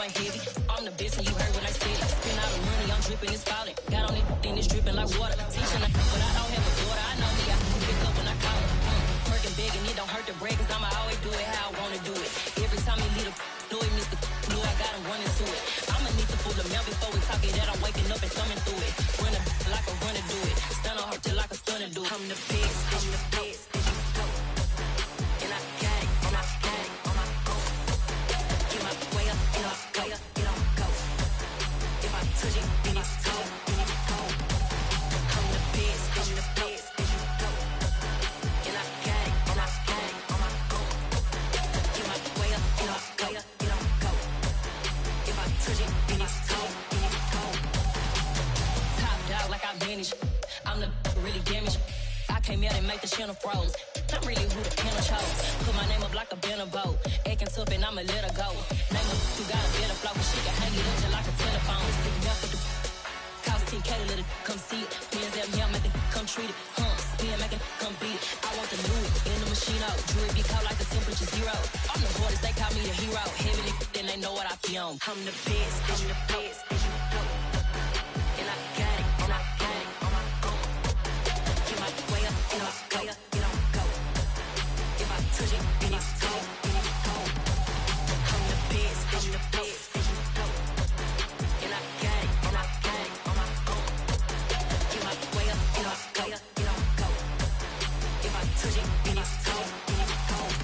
ain't heavy. I'm the best and you heard what I said. Spend all the money, I'm dripping, it's falling. Got on it, then it's dripping like water. Teaching her, but I don't have a daughter. I know me, I can pick up when I call her. Working big and it don't hurt to break, cause I'ma always do it how I wanna do it. Every time he leave the know it, Mr. Know I got him running to it. I'ma need to pull the mail before we talk it that I'm waking up and thumbing through it. Run a like a runner do it. Stun on her till like a stunner do it. I'm the best, I'm the best. And I got it, and I got it on my own. Get my way up, get up, way up, get on go. If I touch it, then it's cold, then it's cold. I'm the best, I'm the best. And I got it, and I got it on my own. Get my way up, get up, way up, get on go. If I touch it, then it's cold, then it's cold. Top dog like I vanished. I'm the really damaged. I came out and make the channel froze. I'm really who the panel chose. Put my name up like a banner boat. Acting tough and I'ma let her go. Name her who got a better flow. She can hang it up just like a telephone. Stick me up with the cost 10K to let it come see it. Hands at me, I'm making come treat it. Spin making come beat it. I want the new in the machine out. Jewelry be cold like the temperature zero. I'm the hardest, they call me the hero. Heavy then they know what I be on. I'm the best, I'm the best. And I got it, and I got it on my own. Get my way up, get up, way up, get on go. If I touch it, then it's cold, then it's cold. I'm the best, I'm the best. And I got it, and I got it on my own. Get my way up, get up, way up, get on go. If I touch it, then it's cold, then it's cold.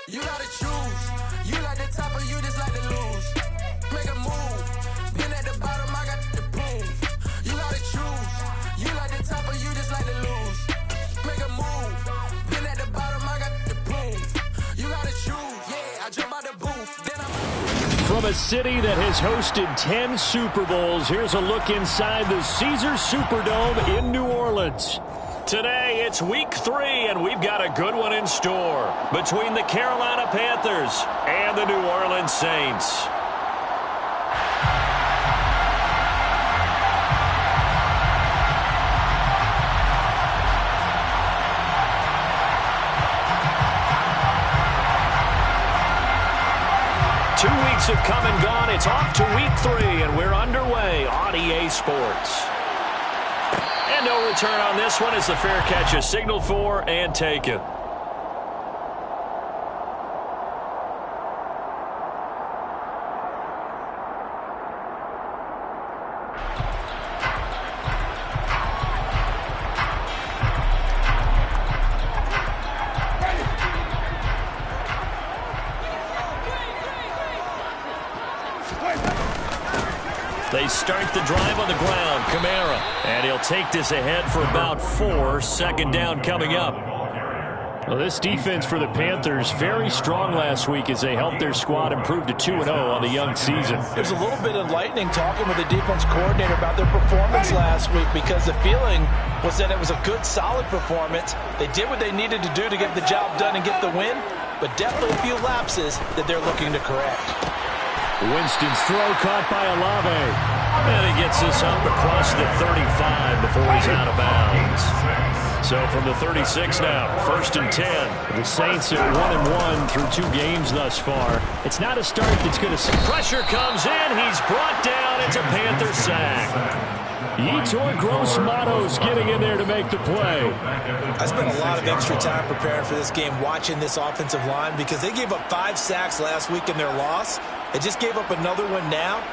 You gotta choose. You like the top or you just like to lose. Make a move. Been at the bottom, I got the proof. You gotta choose. You like the top or you just like to lose. Make a move. Been at the bottom, I got the proof. You gotta choose. Yeah, I jump out the booth. Then I'm From a city that has hosted 10 Super Bowls, here's a look inside the Caesars Superdome in New Orleans. Today, it's week 3, and we've got a good one in store between the Carolina Panthers and the New Orleans Saints. Weeks have come and gone. It's off to week 3, and we're underway on EA Sports. And no return on this one as the fair catch is signaled for and taken. They start the drive on the ground. Kamara. And he'll take this ahead for about 4. Second down coming up. Well, this defense for the Panthers, very strong last week as they helped their squad improve to 2-0 on the young season. There's a little bit enlightening talking with the defense coordinator about their performance last week because the feeling was that it was a good, solid performance. They did what they needed to do to get the job done and get the win, but definitely a few lapses that they're looking to correct. Winston's throw caught by Olave. And he gets this up across the 35 before he's out of bounds. So from the 36 now, 1st and 10. The Saints are 1-1 through 2 games thus far. It's not a start that's going to... Pressure comes in. He's brought down. It's a Panther sack. Yetur Gross-Matos getting in there to make the play. I spent a lot of extra time preparing for this game, watching this offensive line, because they gave up 5 sacks last week in their loss. They just gave up another one now.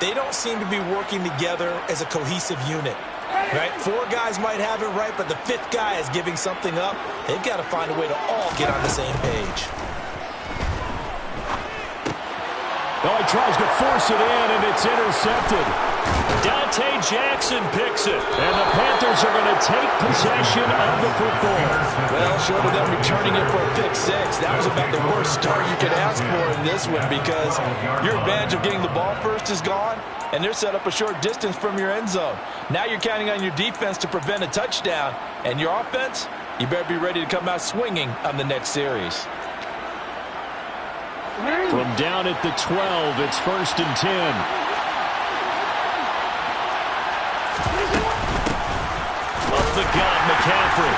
They don't seem to be working together as a cohesive unit. Right? 4 guys might have it right, but the 5th guy is giving something up. They've got to find a way to all get on the same page. Well, he tries to force it in, and it's intercepted. Dante Jackson picks it, and the Panthers are going to take possession of the football. Well, short of them returning it for a pick 6, that was about the worst start you could ask for in this one because your advantage of getting the ball first is gone, and they're set up a short distance from your end zone. Now you're counting on your defense to prevent a touchdown, and your offense, you better be ready to come out swinging on the next series. From down at the 12, it's 1st and 10. the gun, McCaffrey.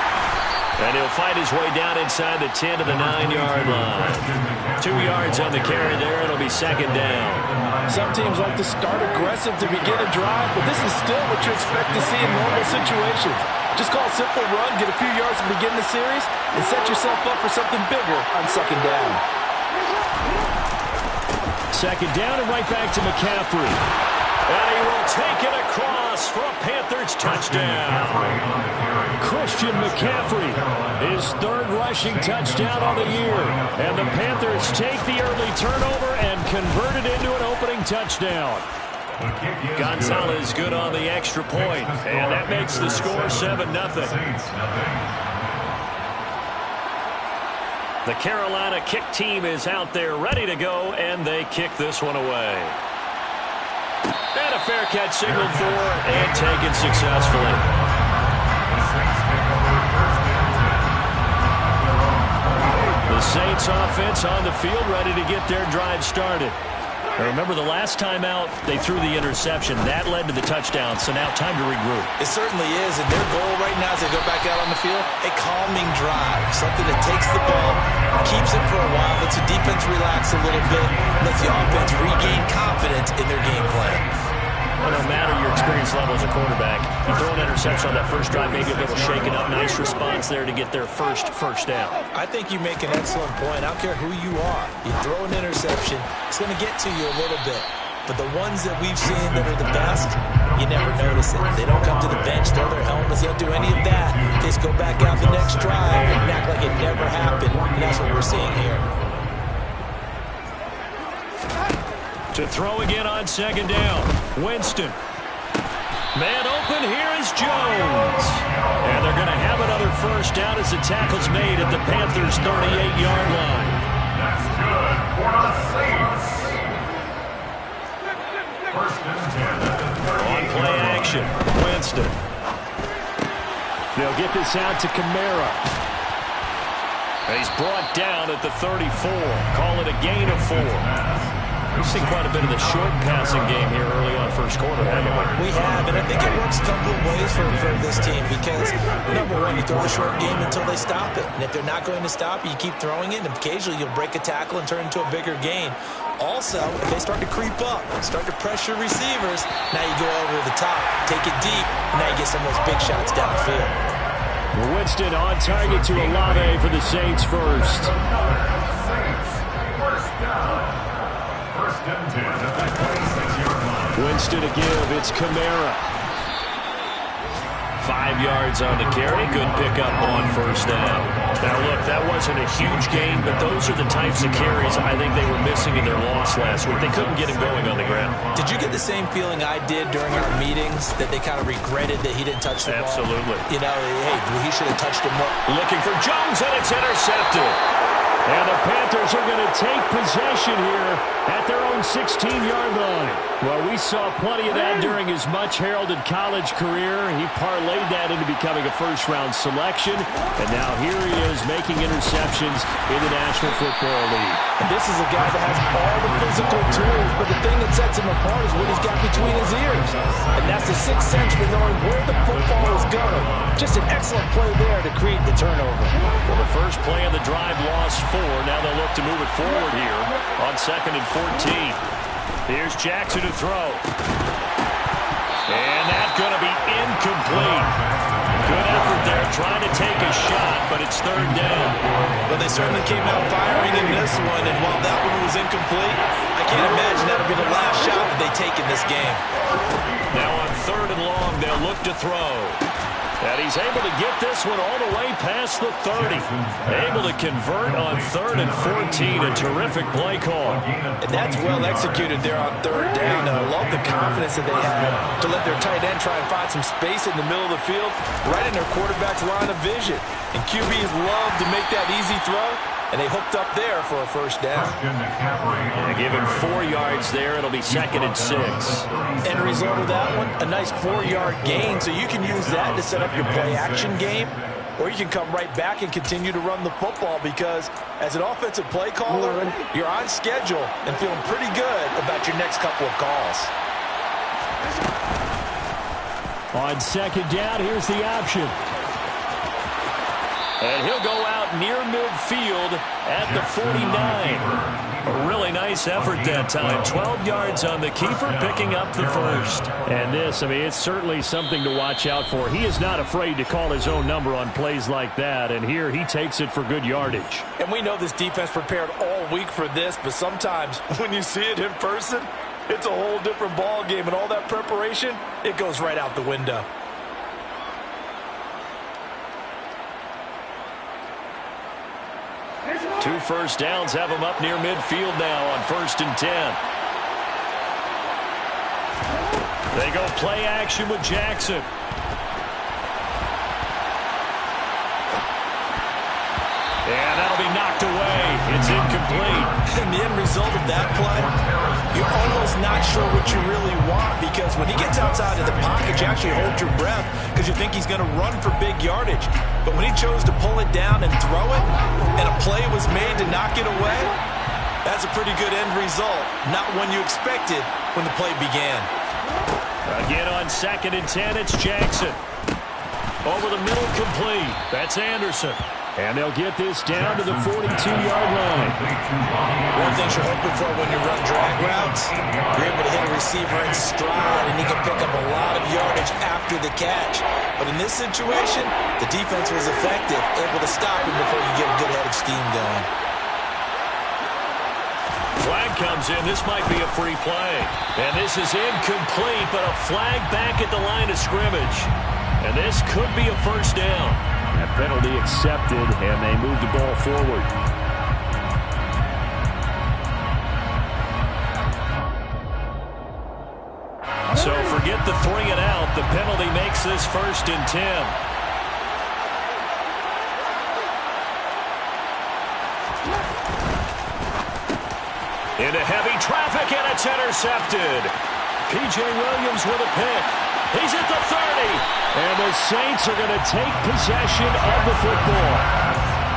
And he'll fight his way down inside the 10 to the 9-yard line. 2 yards on the carry there. It'll be second down. Some teams like to start aggressive to begin a drive, but this is still what you expect to see in normal situations. Just call a simple run, get a few yards to begin the series, and set yourself up for something bigger on second down. Second down and right back to McCaffrey. And he will take it across for a Panthers touchdown. Christian McCaffrey, his third rushing touchdown on the year. And the Panthers take the early turnover and convert it into an opening touchdown. Gonzalez good on the extra point, and that makes the score 7-0. The Carolina kick team is out there ready to go, and they kick this one away. And a fair catch signaled for and taken successfully. The Saints offense on the field ready to get their drive started. Now remember, the last time out, they threw the interception. That led to the touchdown, so now time to regroup. It certainly is, and their goal right now as they go back out on the field, a calming drive, something that takes the ball, keeps it for a while, lets the defense relax a little bit, lets the offense regain confidence in their game plan. Well, no matter your experience level as a quarterback, you throw an interception on that first drive, maybe a little shaken up. Nice response there to get their first down. I think you make an excellent point. I don't care who you are. You throw an interception, it's going to get to you a little bit. But the ones that we've seen that are the best, you never notice it. They don't come to the bench, throw their helmets, they don't do any of that. They just go back out the next drive and act like it never happened. And that's what we're seeing here. To throw again on second down. Winston. Man open, here is Jones. And they're going to have another first down as the tackle's made at the Panthers' 38-yard line. That's good for the Saints. First and 10. On play action, Winston. They'll get this out to Kamara. And he's brought down at the 34. Call it a gain of 4. We've seen quite a bit of the short passing game here early on first quarter, haven't we? We have, and I think it works a couple of ways for this team because, number one, you throw a short game until they stop it. And if they're not going to stop it, you keep throwing it, and occasionally you'll break a tackle and turn it into a bigger gain. Also, if they start to creep up, start to pressure receivers, now you go over the top, take it deep, and now you get some of those big shots downfield. Winston on target to Olave for the Saints first. Winston to give, it's Kamara. 5 yards on the carry, good pickup on first down. Now look, that wasn't a huge gain, but those are the types of carries I think they were missing in their loss last week. They couldn't get him going on the ground. Did you get the same feeling I did during our meetings, that they kind of regretted that he didn't touch the ball? Absolutely. You know, hey, he should have touched him more. Looking for Jones, and it's intercepted. And the Panthers are going to take possession here at their own 16-yard line. Well, we saw plenty of that during his much-heralded college career. He parlayed that into becoming a first-round selection. And now here he is making interceptions in the National Football League. And this is a guy that has all the physical tools, but the thing that sets him apart is what he's got between his ears. And that's the sixth sense for knowing where the football is going. Just an excellent play there to create the turnover. Well, the first play of the drive lost 4. Now they'll look to move it forward here on 2nd and 14. Here's Jackson to throw. And that's going to be incomplete. Good effort there trying to take a shot, but it's 3rd down. But they certainly came out firing in this one, and while that one was incomplete, I can't imagine that'll be the last shot that they take in this game. Now on 3rd and long, they'll look to throw. And he's able to get this one all the way past the 30. Able to convert on 3rd and 14. A terrific play call. And that's well executed there on 3rd down. And I love the confidence that they had to let their tight end try and find some space in the middle of the field, right in their quarterback's line of vision. And QBs love to make that easy throw. And they hooked up there for a first down. And give him 4 yards there. It'll be 2nd and 6. End result of that one, a nice 4-yard gain. So you can use that to set up your play-action game, or you can come right back and continue to run the football because as an offensive play caller, you're on schedule and feeling pretty good about your next couple of calls. On 2nd down, here's the option. And he'll go out near midfield at the 49. A really nice effort that time. 12 yards on the keeper, picking up the first. And this, I mean, it's certainly something to watch out for. He is not afraid to call his own number on plays like that. And here he takes it for good yardage. And we know this defense prepared all week for this, but sometimes when you see it in person, it's a whole different ball game. And all that preparation, it goes right out the window. Two first downs have him up near midfield now on 1st and 10. They go play action with Jackson. And that'll be knocked away. It's incomplete. And the end result of that play, you're almost not sure what you really want, because when he gets outside of the pocket, you actually hold your breath because you think he's going to run for big yardage. But when he chose to pull it down and throw it, and a play was made to knock it away, that's a pretty good end result. Not one you expected when the play began. Again on 2nd and 10, it's Jackson. Over the middle, complete. That's Anderson. And they'll get this down to the 42-yard line. One thing you're hoping for when you run drag routes, you're able to hit a receiver in stride, and he can pick up a lot of yardage after the catch. But in this situation, the defense was effective, able to stop him before you get a good head of steam going. Flag comes in. This might be a free play. And this is incomplete, but a flag back at the line of scrimmage. And this could be a first down. That penalty accepted, and they move the ball forward. So forget the 3 and out. The penalty makes this 1st and 10. Into heavy traffic, and it's intercepted. P.J. Williams with a pick. He's at the 30. And the Saints are going to take possession of the football.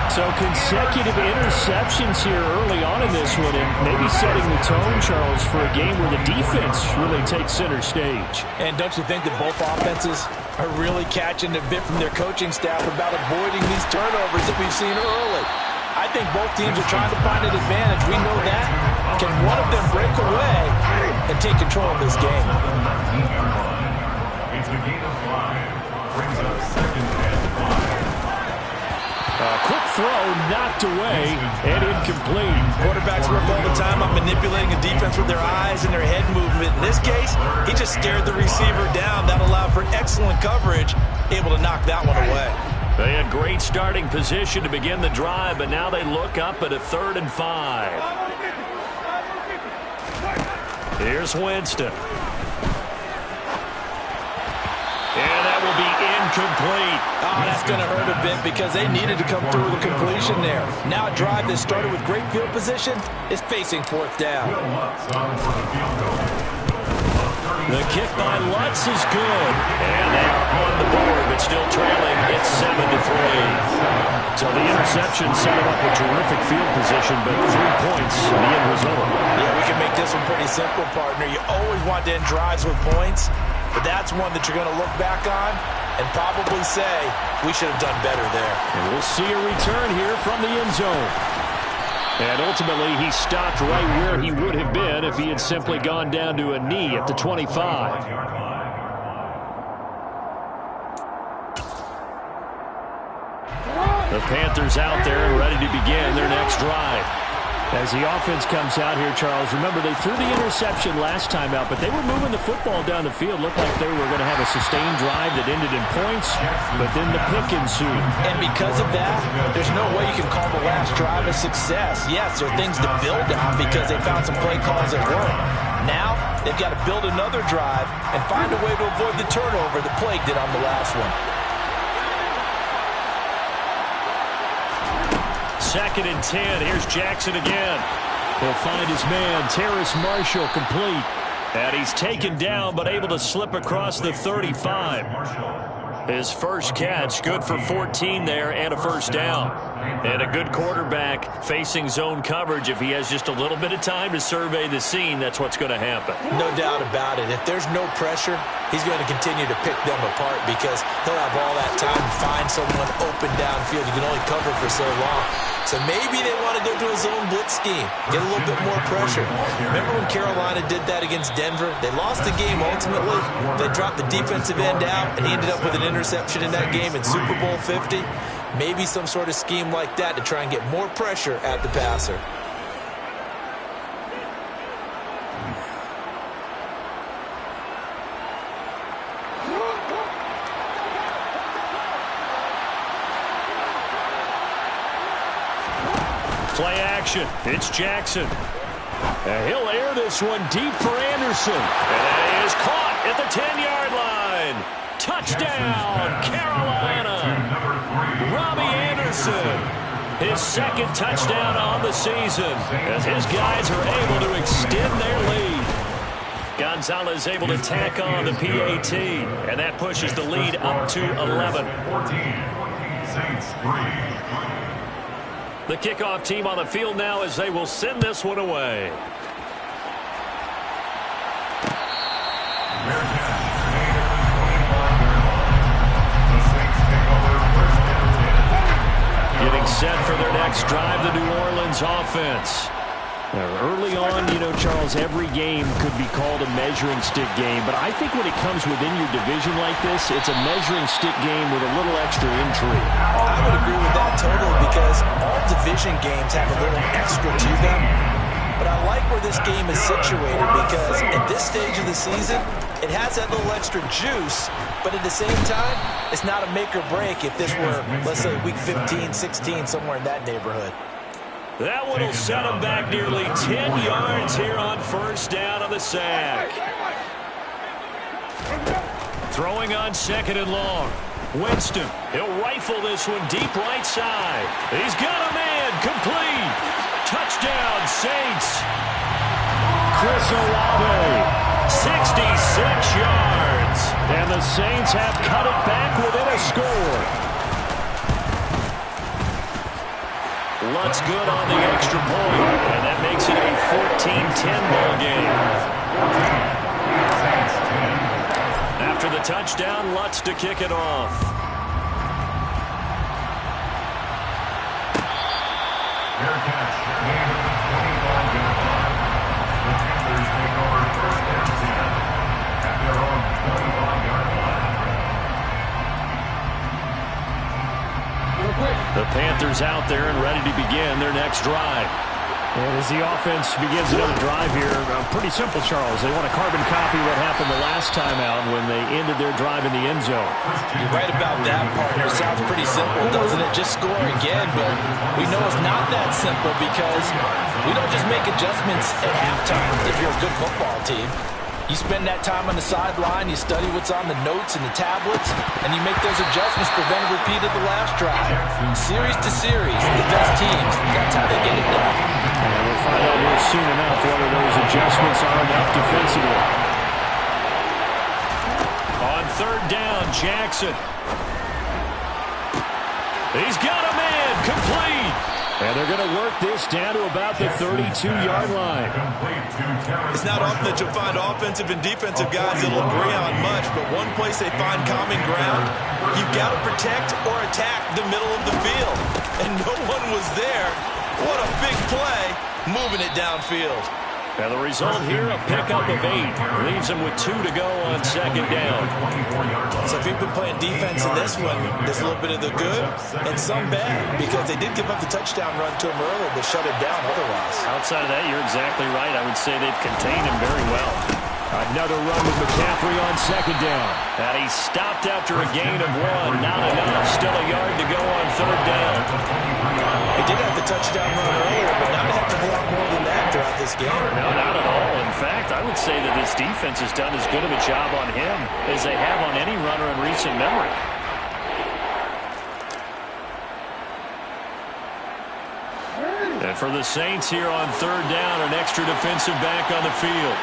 So consecutive interceptions here early on in this one, and maybe setting the tone, Charles, for a game where the defense really takes center stage. And don't you think that both offenses are really catching a bit from their coaching staff about avoiding these turnovers that we've seen early? I think both teams are trying to find an advantage. We know that. Can one of them break away and take control of this game? It's a gain of 5. Brings up 2nd and 5. A quick throw knocked away and incomplete. Quarterbacks work all the time on manipulating a defense with their eyes and their head movement. In this case, he just stared the receiver down. That allowed for excellent coverage, able to knock that one away. They had great starting position to begin the drive, but now they look up at a 3rd and 5. Here's Winston. And that will be incomplete. Oh, that's going to hurt a bit because they needed to come through with a completion there. Now a drive that started with great field position is facing 4th down. The kick by Lutz is good. And they are on the board, but still trailing. It's 7-3. So the interception set him up with terrific field position, but 3 points in the end result. Yeah, we can make this one pretty simple, partner. You always want to end drives with points, but that's one that you're going to look back on and probably say, we should have done better there. And we'll see a return here from the end zone. And ultimately, he stopped right where he would have been if he had simply gone down to a knee at the 25. The Panthers out there and ready to begin their next drive. As the offense comes out here, Charles, remember they threw the interception last time out, but they were moving the football down the field. Looked like they were going to have a sustained drive that ended in points, but then the pick ensued. And because of that, there's no way you can call the last drive a success. Yes, there are things to build on because they found some play calls that work. Now, they've got to build another drive and find a way to avoid the turnover that plagued it on the last one. 2nd and 10. Here's Jackson again. He'll find his man, Terrace Marshall, complete. And he's taken down, but able to slip across the 35. His first catch, good for 14 there, and a first down. And a good quarterback facing zone coverage, if he has just a little bit of time to survey the scene, that's what's going to happen. No doubt about it. If there's no pressure, he's going to continue to pick them apart because he'll have all that time to find someone open downfield. You can only cover for so long. So maybe they want to go to a zone blitz scheme, get a little bit more pressure. Remember when Carolina did that against Denver? They lost the game ultimately. They dropped the defensive end out, and he ended up with an interception in that game in Super Bowl 50. Maybe some sort of scheme like that to try and get more pressure at the passer. Play action. It's Jackson. And he'll air this one deep for Anderson. And he is caught at the 10-yard line. Touchdown, Carolina. Robbie Anderson. His second touchdown on the season as his guys are able to extend their lead. Gonzalez able to tack on the PAT. And that pushes the lead up to 11. 14. Saints 3. The kickoff team on the field now as they will send this one away. Getting set for their next drive, the New Orleans offense. Early on, Charles, every game could be called a measuring stick game, but I think when it comes within your division like this, it's a measuring stick game with a little extra intrigue. I would agree with that totally because all division games have a little extra to them. But I like where this game is situated because at this stage of the season, it has that little extra juice, but at the same time, it's not a make or break if this were, let's say, week 15, 16, somewhere in that neighborhood. That one will set him back nearly 10 yards here on first down on the sack. Throwing on second and long. Winston, he'll rifle this one deep right side. He's got a man, complete. Touchdown, Saints. Chris Olave, 66 yards. and the Saints have cut it back within a score. Lutz good on the extra point, and that makes it a 14-10 ball game. After the touchdown, Lutz to kick it off. Fair catch. Gain of 25-yard line. The Panthers take over first and 10 at their own 25-yard line. The Panthers out there and ready to begin their next drive. And as the offense begins another drive here, pretty simple, Charles. They want to carbon copy what happened the last time out when they ended their drive in the end zone. You're right about that, partner. Sounds pretty simple, doesn't it? Just score again, but we know it's not that simple because we don't just make adjustments at halftime if you're a good football team. You spend that time on the sideline, you study what's on the notes and the tablets, and you make those adjustments, prevent a repeat of the last drive. Series to series, the best teams, that's how they get it done. And we'll find out here soon enough whether those adjustments are enough defensively. On third down, Jackson. He's got a man, complete. And they're going to work this down to about the 32-yard line. It's not often that you'll find offensive and defensive guys that'll agree on much, but one place they find common ground, you've got to protect or attack the middle of the field. And no one was there. What a big play, moving it downfield. And the result here, a pickup of 8. Leaves them with 2 to go on second down. So if you've been playing defense in this one, there's a little bit of the good and some bad because they did give up the touchdown run to him earlier, but shut it down otherwise. Outside of that, you're exactly right. I would say they've contained him very well. Another run with McCaffrey on second down. And he stopped after a gain of 1. Not enough. Still a yard to go on third down. They did have the touchdown run earlier, but not have to block more than that throughout this game. No, not at all. In fact, I would say that this defense has done as good of a job on him as they have on any runner in recent memory. And for the Saints here on third down, an extra defensive back on the field.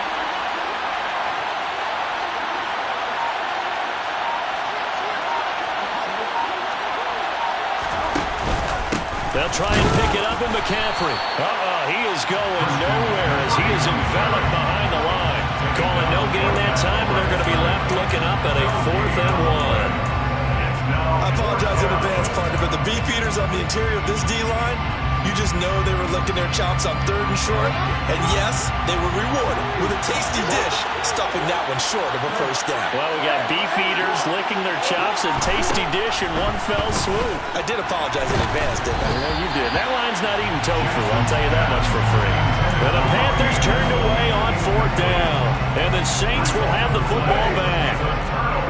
They'll try and pick it up in McCaffrey. He is going nowhere as he is enveloped behind the line. Calling no gain that time, and they're going to be left looking up at a 4th and 1. I apologize in advance, partner, but the beefeaters on the interior of this D-line, you just know they were licking their chops on 3rd and short. And yes, they were rewarded with a tasty dish, stuffing that one short of a 1st down. Well, we got beefeaters licking their chops and tasty dish in one fell swoop. I did apologize in advance, didn't I? Yeah, you did. That line's not eating tofu, I'll tell you that much for free. Well, the Panthers turned away on 4th down, and the Saints will have the football back.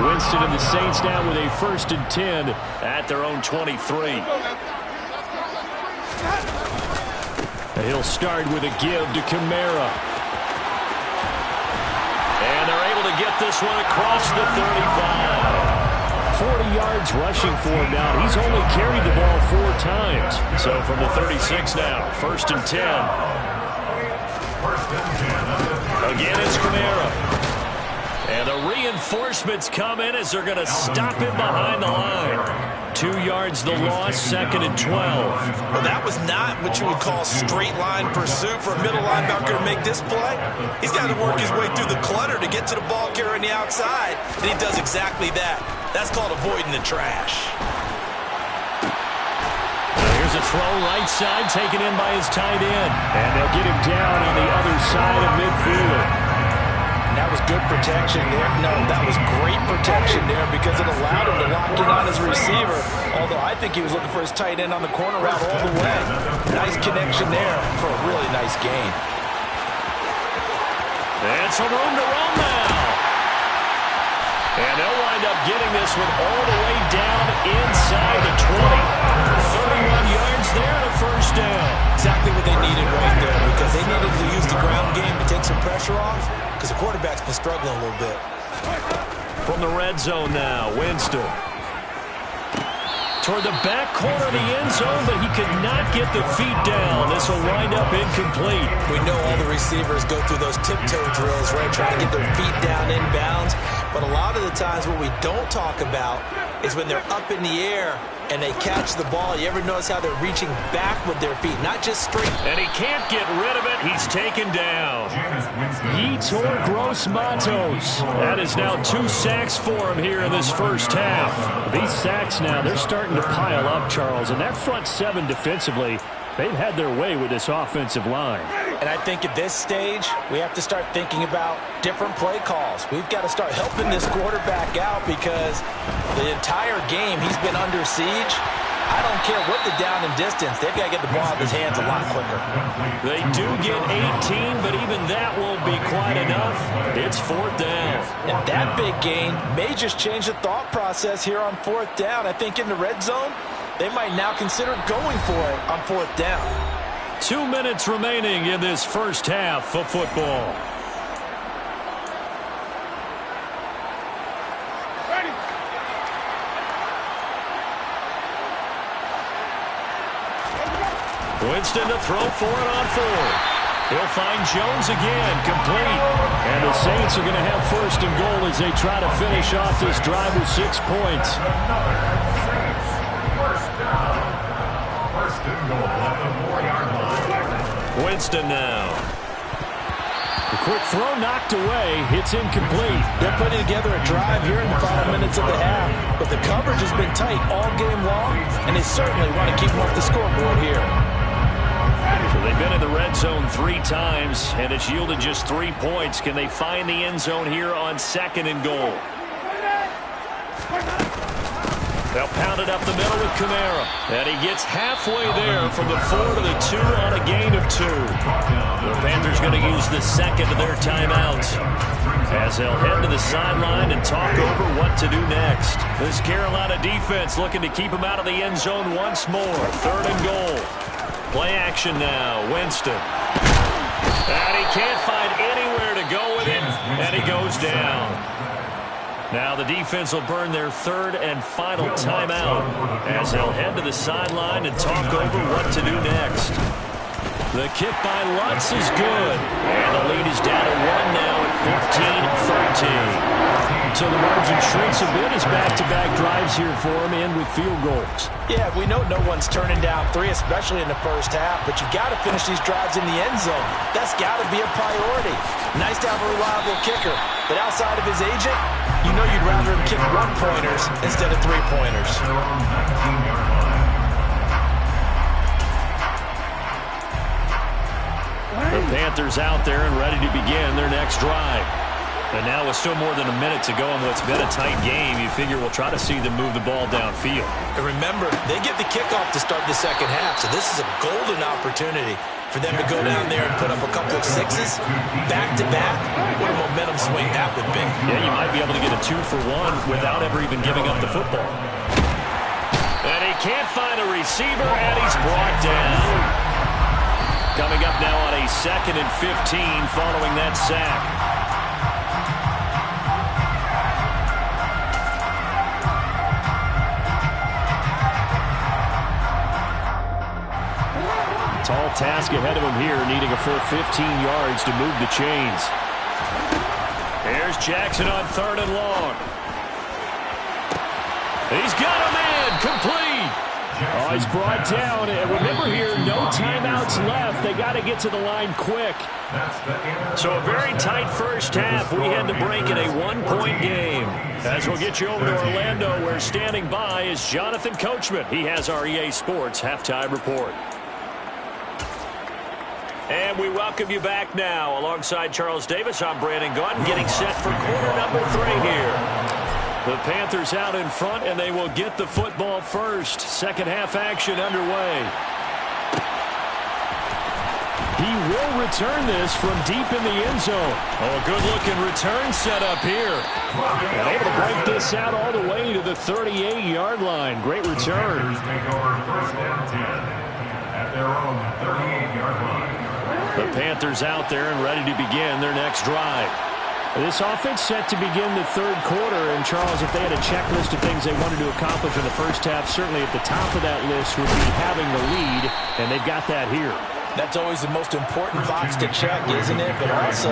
Winston and the Saints down with a 1st and 10 at their own 23. He'll start with a give to Kamara. And they're able to get this one across the 35. 40 yards rushing for him now. He's only carried the ball 4 times. So from the 36 now, 1st and 10. Again, it's Kamara. And the reinforcements come in as they're going to stop him behind the line. 2 yards the loss, 2nd and 12. Well, that was not what you would call straight line pursuit for a middle linebacker to make this play. He's got to work his way through the clutter to get to the ball carrier on the outside, and he does exactly that. That's called avoiding the trash. Here's a throw right side taken in by his tight end. And they'll get him down on the other side of midfield. That was good protection there. No, that was great protection there because it allowed him to lock in on his receiver. Although I think he was looking for his tight end on the corner route all the way. Nice connection there for a really nice gain. And some room to run now. And they'll wind up getting this one all the way down inside the 20. 31 yards there and a 1st down. Exactly what they needed right there because they needed to use the ground game to take some pressure off because the quarterback's been struggling a little bit. From the red zone now, Winston. Toward the back corner of the end zone, but he could not get the feet down. This will wind up incomplete. We know all the receivers go through those tiptoe drills, right, trying to get their feet down inbounds. But a lot of the times what we don't talk about is when they're up in the air and they catch the ball. You ever notice how they're reaching back with their feet, not just straight? And he can't get rid of it. He's taken down. Yetur Gross-Matos. That is now 2 sacks for him here in this 1st half. These sacks now, they're starting to pile up, Charles. And that front 7 defensively, they've had their way with this offensive line. And I think at this stage, we have to start thinking about different play calls. We've got to start helping this quarterback out because the entire game he's been under siege. I don't care what the down and distance. They've got to get the ball out of his hands a lot quicker. They do get 18, but even that won't be quite enough. It's 4th down. And that big gain may just change the thought process here on 4th down. I think in the red zone, they might now consider going for it on 4th down. 2 minutes remaining in this 1st half of football. Winston to throw for it on 4th. He'll find Jones again, complete. And the Saints are going to have 1st and goal as they try to finish off this drive with 6 points. Winston now. The quick throw knocked away. It's incomplete. They're putting together a drive here in the final minutes of the half, but the coverage has been tight all game long, and they certainly want to keep them off the scoreboard here. So they've been in the red zone 3 times, and it's yielded just 3 points. Can they find the end zone here on 2nd and goal? They'll pound it up the middle with Kamara. And he gets halfway there from the 4 to the 2 on a gain of 2. The Panthers going to use the 2nd of their timeouts as they'll head to the sideline and talk over what to do next. This Carolina defense looking to keep him out of the end zone once more. 3rd and goal. Play action now. Winston. And he can't find anywhere to go with it, and he goes down. Now the defense will burn their 3rd and final timeout as they'll head to the sideline and talk over what to do next. The kick by Lutz is good. And the lead is down to 1 now at 14-13. So the margin shrinks a bit as back-to-back drives here for him and with field goals. Yeah, we know no one's turning down 3, especially in the first half, but you got to finish these drives in the end zone. That's got to be a priority. Nice to have a reliable kicker, but outside of his agent, you know you'd rather him kick 1-pointers instead of 3-pointers. The Panthers out there and ready to begin their next drive. And now with still more than a minute to go in what's been a tight game, you figure we'll try to see them move the ball downfield. And remember, they get the kickoff to start the second half, so this is a golden opportunity for them to go down there and put up a couple of 6s back-to-back. What a momentum swing that would be. Yeah, you might be able to get a 2-for-1 without ever even giving up the football. And he can't find a receiver, and he's brought down. Coming up now on a 2nd and 15 following that sack. Tall task ahead of him here, needing a full 15 yards to move the chains. Here's Jackson on 3rd and long. He's got a man, complete. Oh, he's brought down. And remember here, no timeouts left. They got to get to the line quick. So a very tight first half. We had to break in a 1-point game. As we'll get you over to Orlando, where standing by is Jonathan Coachman. He has our EA Sports halftime report. And we welcome you back now. Alongside Charles Davis, I'm Brandon Gaudin, getting set for quarter number 3 here. The Panthers out in front, and they will get the football first. Second half action underway. He will return this from deep in the end zone. Oh, a good-looking return set up here. And able to break this out all the way to the 38-yard line. Great return. Take over 1st and 10 at their own 38-yard line. The Panthers out there and ready to begin their next drive. This offense set to begin the 3rd quarter. And, Charles, if they had a checklist of things they wanted to accomplish in the first half, certainly at the top of that list would be having the lead, and they've got that here. That's always the most important box to check, isn't it? But also,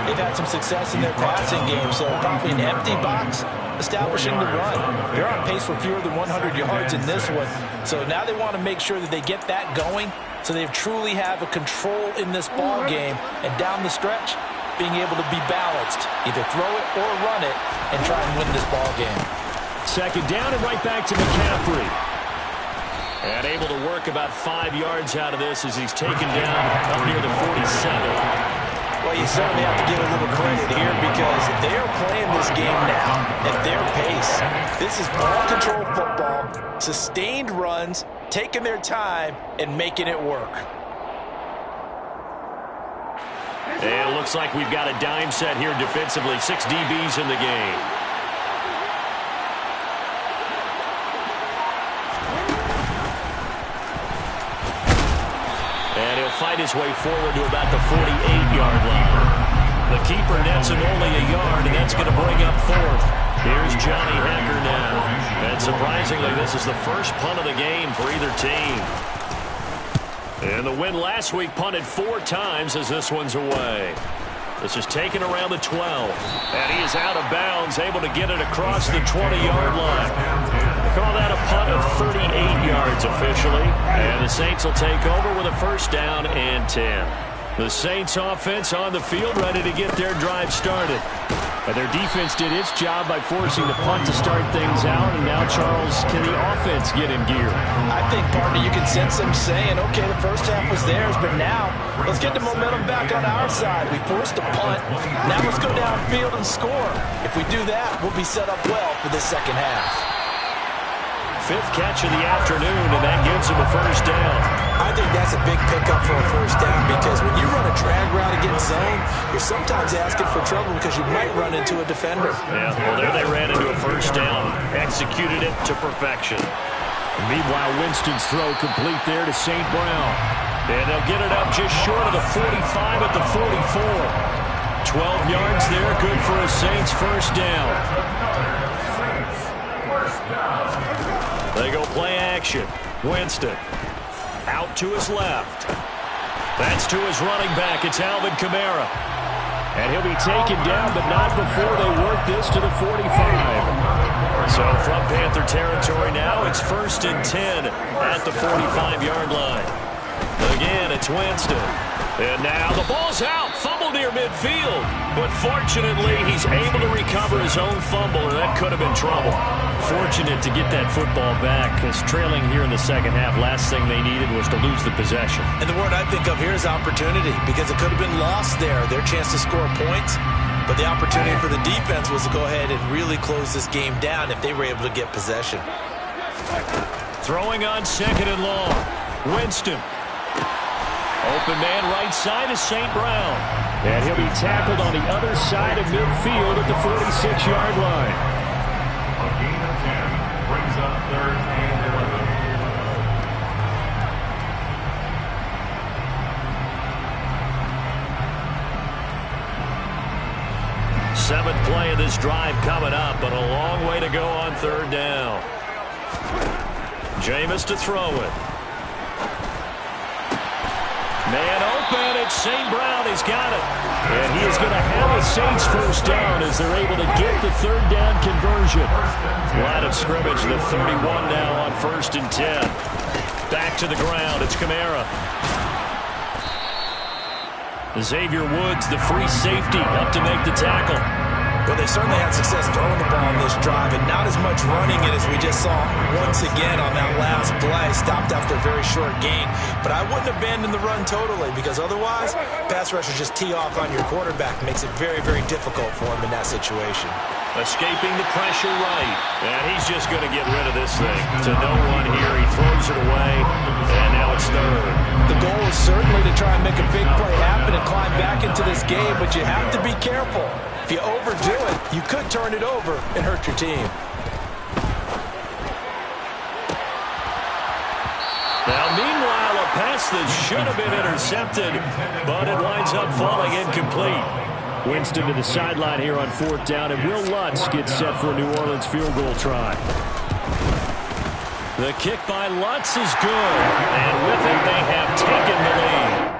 they've had some success in their passing game, so probably an empty box establishing the run. They're on pace for fewer than 100 yards in this one, so now they want to make sure that they get that going so they truly have a control in this ball game, and down the stretch, being able to be balanced, either throw it or run it, and try and win this ball game. 2nd down and right back to McCaffrey. And able to work about 5 yards out of this as he's taken down up near the 47. Well, you certainly have to give a little credit here because they are playing this game now at their pace. This is ball control football, sustained runs, taking their time, and making it work. And it looks like we've got a dime set here defensively. 6 DBs in the game. And he'll fight his way forward to about the 48-yard line. The keeper nets him only a yard, and that's going to bring up 4th. Here's Johnny Hekker now. And surprisingly, this is the first punt of the game for either team. And the win last week punted 4 times as this one's away. This is taken around the 12. And he is out of bounds, able to get it across the 20-yard line. They call that a punt of 38 yards officially. And the Saints will take over with a 1st down and 10. The Saints offense on the field ready to get their drive started. And their defense did its job by forcing the punt to start things out. And now, Charles, can the offense get in gear? I think, partner, you can sense them saying, okay, the first half was theirs, but now let's get the momentum back on our side. We forced a punt. Now let's go downfield and score. If we do that, we'll be set up well for this second half. 5th catch of the afternoon, and that gives him a 1st down. I think that's a big pickup for a 1st down because when you run a drag route against zone, you're sometimes asking for trouble because you might run into a defender. Yeah, well, there they ran into a 1st down. Executed it to perfection. Meanwhile, Winston's throw complete there to St. Brown. And they'll get it up just short of the 45 at the 44. 12 yards there, good for a Saints 1st down. They go play action. Winston out to his left. That's to his running back. It's Alvin Kamara. And he'll be taken down, but not before they work this to the 45. So from Panther territory now, it's 1st and 10 at the 45-yard line. Again, it's Winston. And now the ball's out. Fumble near midfield. But fortunately, he's able to recover his own fumble, and that could have been trouble. Fortunate to get that football back, because trailing here in the second half, last thing they needed was to lose the possession. And the word I think of here is opportunity, because it could have been lost there, their chance to score points. But the opportunity for the defense was to go ahead and really close this game down if they were able to get possession. Throwing on 2nd and long. Winston. Open man right side is St. Brown. And he'll be tackled on the other side of midfield at the 46-yard line. A gain of 10 brings up 3rd and 11. 7th play of this drive coming up, but a long way to go on 3rd down. Jameis to throw it. Man open, it's St. Brown. He's got it. And he is going to have a Saints first down as they're able to get the 3rd down conversion. Line of scrimmage, the 31 now on 1st and 10. Back to the ground, it's Kamara. Xavier Woods, the free safety, up to make the tackle. Well, they certainly had success throwing the ball on this drive, and not as much running it as we just saw once again on that last play. Stopped after a very short gain. But I wouldn't abandon the run totally, because otherwise, pass rushers just tee off on your quarterback. Makes it very, very difficult for him in that situation. Escaping the pressure right. And he's just going to get rid of this thing. To no one here. He throws it away, and now it's 3rd. The goal is certainly to try and make a big play happen and climb back into this game, but you have to be careful. If you overdo it, you could turn it over and hurt your team. Now, meanwhile, a pass that should have been intercepted, but it winds up falling incomplete. Winston to the sideline here on 4th down, and Will Lutz gets set for a New Orleans field goal try. The kick by Lutz is good, and with it, they have taken the lead.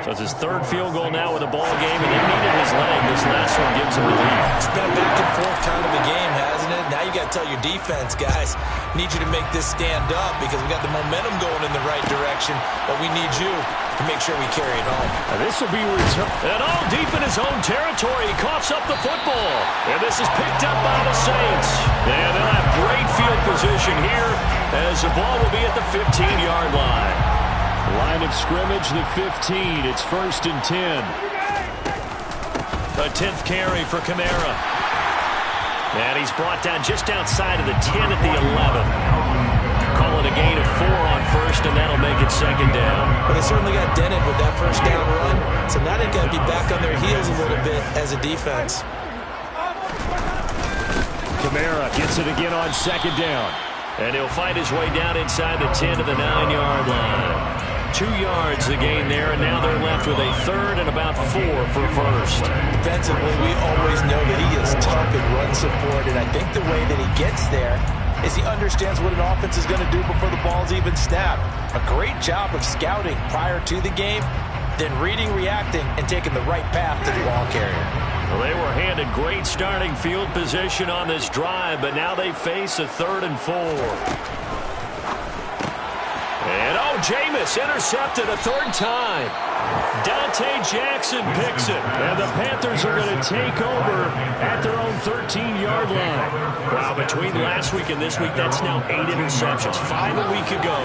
So it's his 3rd field goal now with a ball game, and they needed his leg. This last one gives him the lead. It's been a back and forth kind of a game, hasn't it? Now you got to tell your defense, guys, need you to make this stand up, because we got the momentum going in the right direction, but we need you to make sure we carry it home. And this will be returned. And all deep in his own territory, he coughs up the football. And this is picked up by the Saints. And they'll have great field position here, as the ball will be at the 15-yard line. Line of scrimmage, the 15. It's 1st and 10. A 10th carry for Kamara. And he's brought down just outside of the 10 at the 11. Call it a gain of 4 on 1st, and that'll make it 2nd down. But they certainly got dented with that 1st down run. So now they've got to be back on their heels a little bit as a defense. Kamara gets it again on 2nd down. And he'll fight his way down inside the 10 to the 9-yard line. 2 yards the gain there, and now they're left with a 3rd and about 4 for 1st. Defensively, we always know that he is tough in run support, and I think the way that he gets there is he understands what an offense is going to do before the ball's even snapped. A great job of scouting prior to the game, then reading, reacting, and taking the right path to the ball carrier. Well, they were handed great starting field position on this drive, but now they face a 3rd and 4. And, Jameis intercepted a 3rd time. Dante Jackson picks it. And the Panthers are going to take over at their own 13-yard line. Wow, between last week and this week, that's now 8 interceptions. 5 a week ago,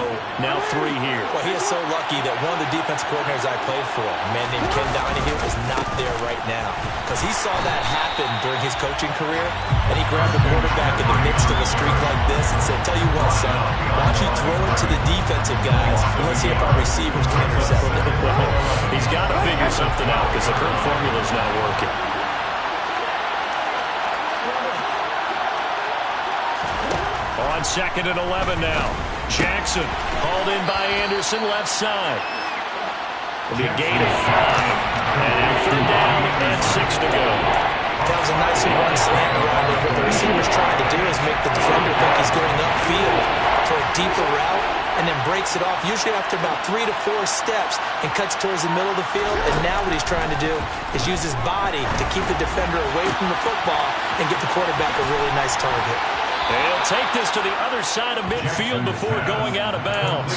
now 3 here. Well, he is so lucky that one of the defense coordinators I played for, a man named Ken Donahue, is not there right now. Because he saw that happen during his coaching career, and he grabbed the quarterback in the midst of a streak like this and said, tell you what, son, why don't you throw it to the defensive guys, and let's see if our receivers can intercept it. He's got to figure something out because the current formula is not working. On 2nd and 11 now. Jackson hauled in by Anderson, left side. It'll be a gain of 5. And 3rd down and 6 to go. That was a nice run slant around it. What the receiver's trying to do is make the defender think he's going upfield for a deeper route. and then breaks it off, usually after about 3 to 4 steps, and cuts towards the middle of the field. And now what he's trying to do is use his body to keep the defender away from the football and get the quarterback a really nice target. He'll take this to the other side of midfield before going out of bounds.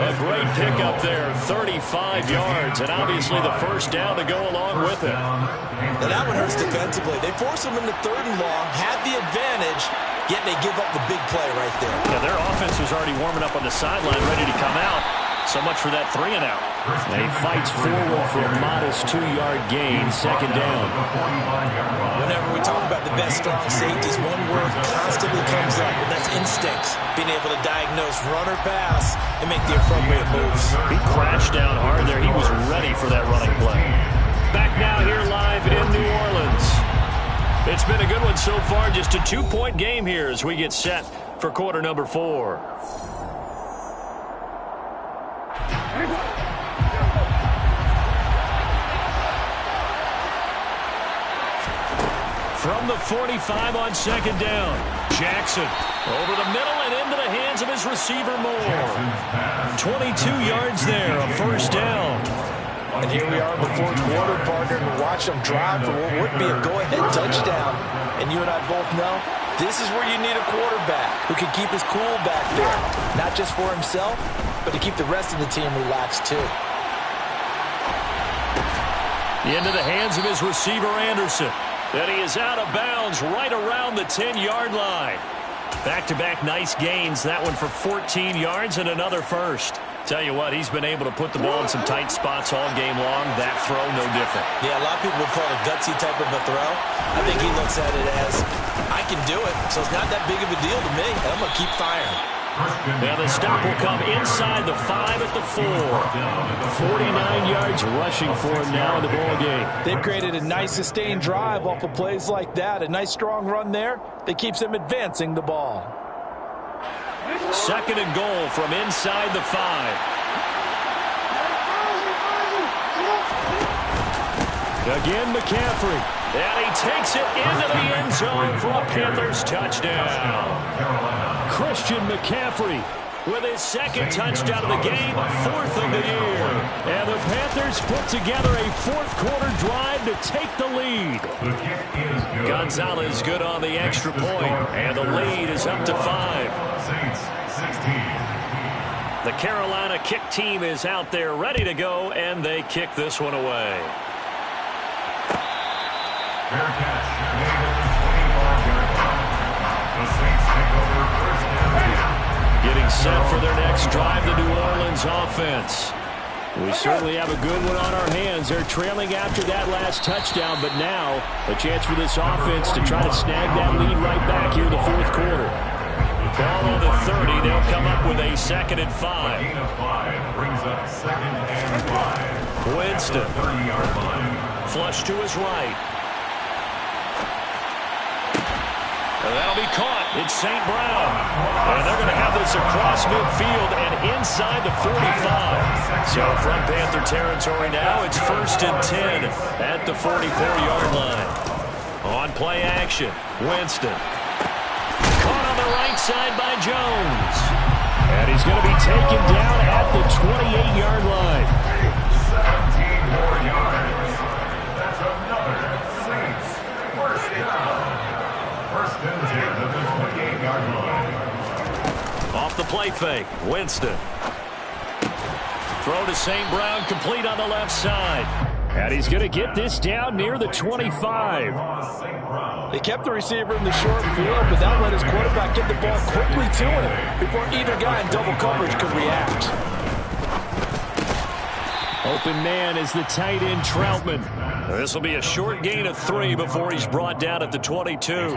A great pickup there, 35 yards, and obviously the first down to go along with it. Now that one hurts defensively. They force him into 3rd and long, have the advantage, yet they give up the big play right there. Yeah, their offense was already warming up on the sideline, ready to come out. So much for that 3 and out. And he fights forward for a modest 2-yard gain, 2nd down. Whenever we talk about the best strong safeties, one word constantly comes up, and that's instincts. Being able to diagnose run or pass and make the appropriate moves. He crashed down hard there. He was ready for that running play. Back now here live in New Orleans. It's been a good one so far. Just a 2-point game here as we get set for quarter number 4. From the 45 on 2nd down. Jackson over the middle and into the hands of his receiver Moore. 22 yards there, a 1st down. And here we are in the 4th quarter, partner, and watch them drive for what would be a go-ahead touchdown. And you and I both know this is where you need a quarterback who can keep his cool back there. Not just for himself, but to keep the rest of the team relaxed too. Into the hands of his receiver Anderson. And he is out of bounds right around the 10-yard line. Back-to-back nice gains. That one for 14 yards and another first. Tell you what, he's been able to put the ball in some tight spots all game long. That throw, no different. Yeah, a lot of people would call it a gutsy type of a throw. I think he looks at it as, I can do it, so it's not that big of a deal to me, and I'm going to keep firing. And the stop will come inside the 5 at the 4. 49 yards rushing for him now in the ball game. They've created a nice sustained drive off of plays like that. A nice strong run there that keeps them advancing the ball. 2nd and goal from inside the 5. Again, McCaffrey. And he takes it into the end zone for a Panthers touchdown. Christian McCaffrey with his 2nd touchdown of the game, 4th of the year. And the Panthers put together a 4th quarter drive to take the lead. Gonzalez good on the extra point, and the lead is up to 5. The Carolina kick team is out there ready to go, and they kick this one away. Fair catch made at the 25-yard line. The Saints take over 1st and 10. Getting set for their next drive, the New Orleans offense. We certainly have a good one on our hands. They're trailing after that last touchdown, but now a chance for this offense to try to snag that lead right back here in the 4th quarter. Ball on the 30. They'll come up with a 2nd and 5. Gain of 5 brings up 2nd and 5. Winston. 30-yard line. Flush to his right. And that'll be caught. It's St. Brown. And they're going to have this across midfield and inside the 45. So from Panther territory now, it's 1st and 10 at the 44-yard line. On play action, Winston. Caught on the right side by Jones. And he's going to be taken down at the 28-yard line. 17 more yards. That's another Saints 1st down. 1st and 10 at the 28-yard line. Off the play fake, Winston. Throw to St. Brown, complete on the left side. And he's going to get this down near the 25. They kept the receiver in the short field, but that let his quarterback get the ball quickly to him before either guy in double coverage could react. Open man is the tight end, Troutman. This will be a short gain of 3 before he's brought down at the 22.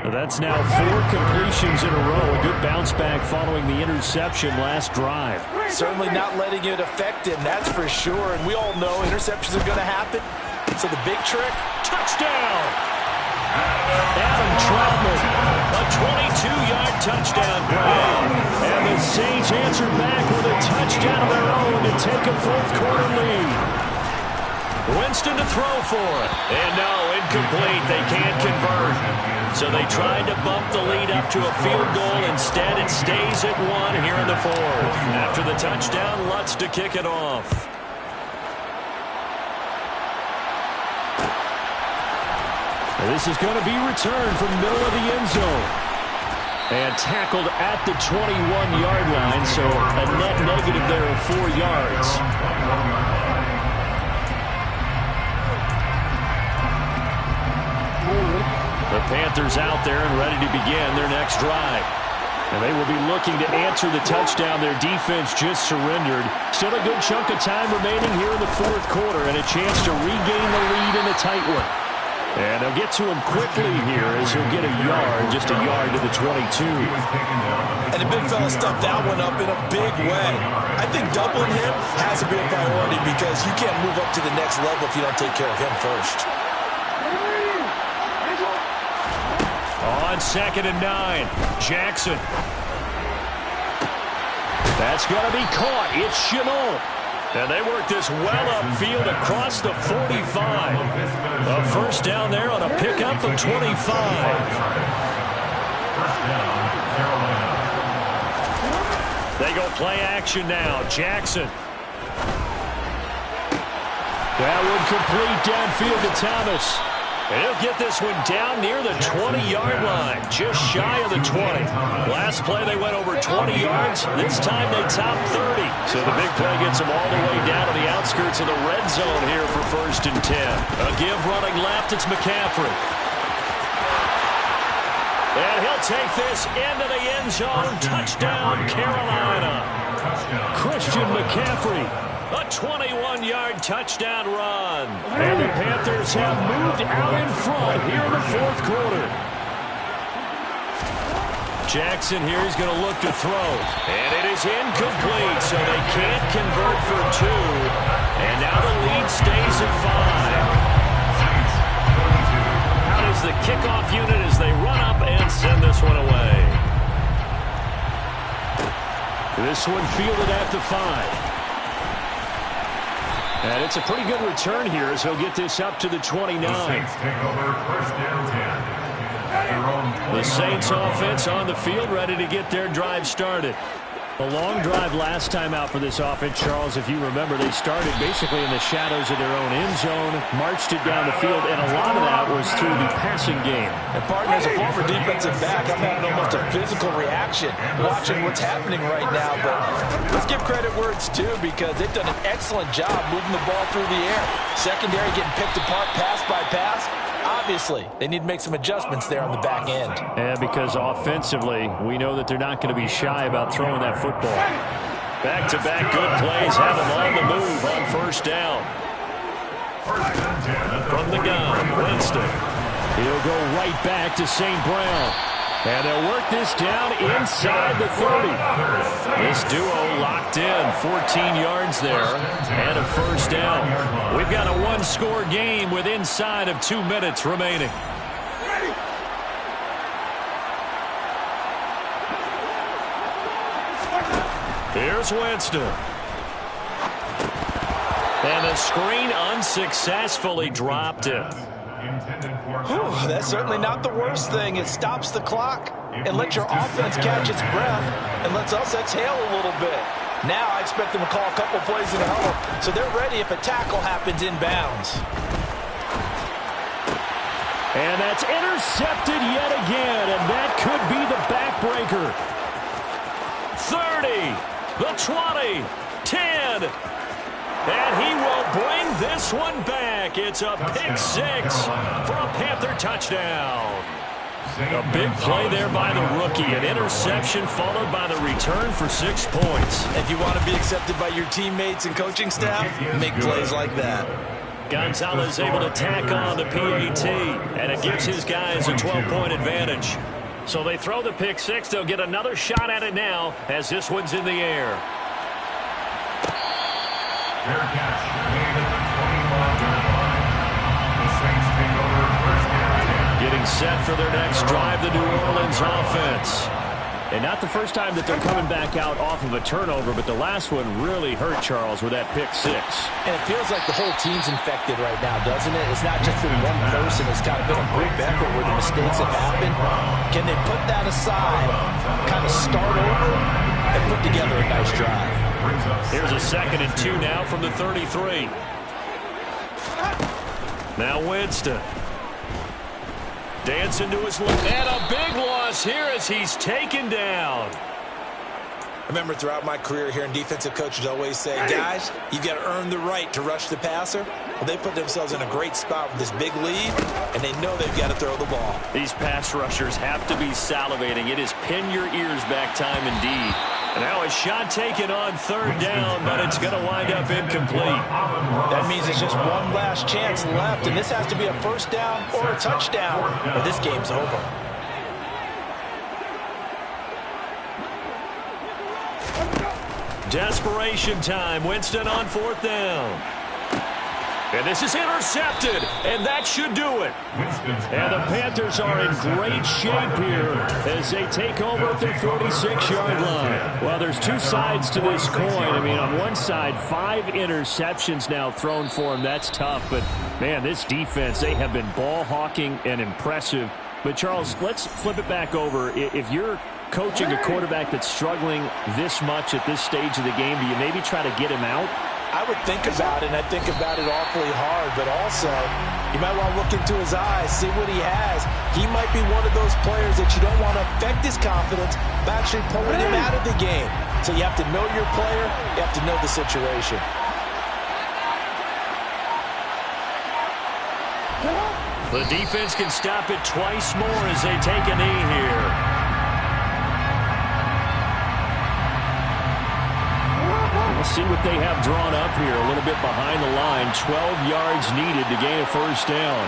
That's now 4 completions in a row. A good bounce back following the interception last drive. Certainly not letting it affect him, that's for sure. And we all know interceptions are going to happen. So the big trick, touchdown! Adam Troutman, a 22-yard touchdown play. And the Saints answer back with a touchdown of their own to take a 4th quarter lead. Winston to throw for it. And no, incomplete. They can't convert. So they tried to bump the lead up to a field goal. Instead, it stays at 1 here in the fourth. After the touchdown, Lutz to kick it off. This is going to be returned from the middle of the end zone. And tackled at the 21-yard line, so a net negative there of 4 yards. The Panthers out there and ready to begin their next drive. And they will be looking to answer the touchdown their defense just surrendered. Still a good chunk of time remaining here in the fourth quarter and a chance to regain the lead in a tight one. And they'll get to him quickly here as he'll get a yard, just a yard to the 22. And the big fella stuffed that one up in a big way. I think doubling him has to be a priority because you can't move up to the next level if you don't take care of him first. On 2nd and 9, Jackson. That's going to be caught. It's Shenault. And they work this well upfield across the 45. A first down there on a pickup of 25. They go play action now. Jackson. That one complete downfield to Thomas. And he'll get this one down near the 20-yard line, just shy of the 20. Last play they went over 20 yards. This time they top 30. So the big play gets them all the way down to the outskirts of the red zone here for 1st and 10. A give running left, it's McCaffrey. And he'll take this into the end zone. Touchdown, Carolina. Christian McCaffrey. A 21-yard touchdown run. And the Panthers have moved out in front here in the fourth quarter. Jackson here is going to look to throw. And it is incomplete, so they can't convert for 2. And now the lead stays at 5. Out is the kickoff unit as they run up and send this one away. This one fielded at the 5. And it's a pretty good return here as he'll get this up to the 29. The Saints take over 1st and 10. The Saints offense on the field ready to get their drive started. A long drive last time out for this offense, Charles. If you remember, they started basically in the shadows of their own end zone, marched it down the field, and a lot of that was through the passing game. And partner, as a former defensive back, I'm having almost a physical reaction watching what's happening right now. But let's give credit where it's due because they've done an excellent job moving the ball through the air. Secondary getting picked apart pass by pass. Obviously, they need to make some adjustments there on the back end. Yeah, because offensively, we know that they're not going to be shy about throwing that football. Back-to-back good plays have them on the move on 1st down. From the gun, Winston. He'll go right back to St. Brown. And they'll work this down inside the 30. This duo locked in, 14 yards there, and a 1st down. We've got a 1-score game with inside of 2 minutes remaining. Here's Winston. And the screen unsuccessfully dropped it. That's certainly not the worst thing. It stops the clock and lets your offense catch its breath and lets us exhale a little bit. Now I expect them to call a couple plays in a huddle so they're ready if a tackle happens inbounds. And that's intercepted yet again, and that could be the backbreaker. 30, the 20, 10. And he will bring this one back. It's a pick 6 for a Panther touchdown. A big play there by the rookie. An interception followed by the return for 6 points. If you want to be accepted by your teammates and coaching staff, make plays like that. Gonzalez able to tack on the PAT, and it gives his guys a 12-point advantage. So they throw the pick 6. They'll get another shot at it now as this one's in the air. Fair catch made at the 21-yard line. The Saints take over 1st and 10. Getting set for their next drive, the New Orleans offense. And not the first time that they're coming back out off of a turnover, but the last one really hurt Charles with that pick six. And it feels like the whole team's infected right now, doesn't it? It's not just been one person. It's kind of been a group effort where the mistakes have happened. Can they put that aside, kind of start over, and put together a nice drive? Here's a 2nd and 2 now from the 33. Now Winston. Dancing to his left. And a big loss here as he's taken down. I remember throughout my career here in defensive coaches always say, guys, you got to earn the right to rush the passer. Well, they put themselves in a great spot with this big lead, and they know they've got to throw the ball. These pass rushers have to be salivating. It is pin your ears back time indeed. And now a shot taken on 3rd down, but it's going to wind up incomplete. That means it's just one last chance left, and this has to be a 1st down or a touchdown, or this game's over. Desperation time. Winston on 4th down. And this is intercepted, and that should do it. And the Panthers are in great shape here as they take over at their 46-yard line. Well, there's two sides to this coin. I mean, on one side, 5 interceptions now thrown for him. That's tough. But, man, this defense, they have been ball hawking and impressive. But, Charles, let's flip it back over. If you're coaching a quarterback that's struggling this much at this stage of the game, do you maybe try to get him out? I would think about it, and I think about it awfully hard, but also you might want to look into his eyes, see what he has. He might be one of those players that you don't want to affect his confidence by actually pulling him out of the game. So you have to know your player, you have to know the situation. The defense can stop it twice more as they take a knee here. Let's see what they have drawn up here. A little bit behind the line. 12 yards needed to gain a 1st down.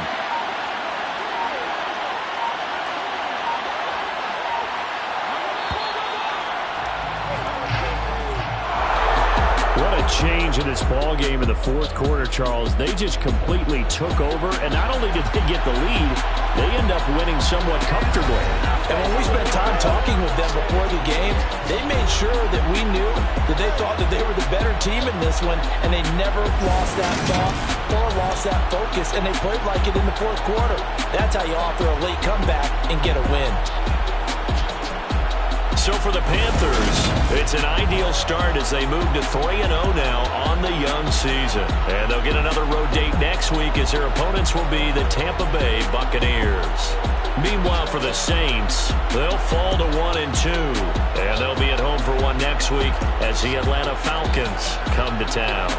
What a change in this ball game in the 4th quarter, Charles. They just completely took over, and not only did they get the lead, they end up winning somewhat comfortably. And when we spent time talking with them before the game, they made sure that we knew that they thought that they were the better team in this one, and they never lost that thought or lost that focus, and they played like it in the 4th quarter. That's how you offer a late comeback and get a win. So for the Panthers, it's an ideal start as they move to 3-0 now on the young season. And they'll get another road date next week as their opponents will be the Tampa Bay Buccaneers. Meanwhile, for the Saints, they'll fall to 1-2. And they'll be at home for one next week as the Atlanta Falcons come to town.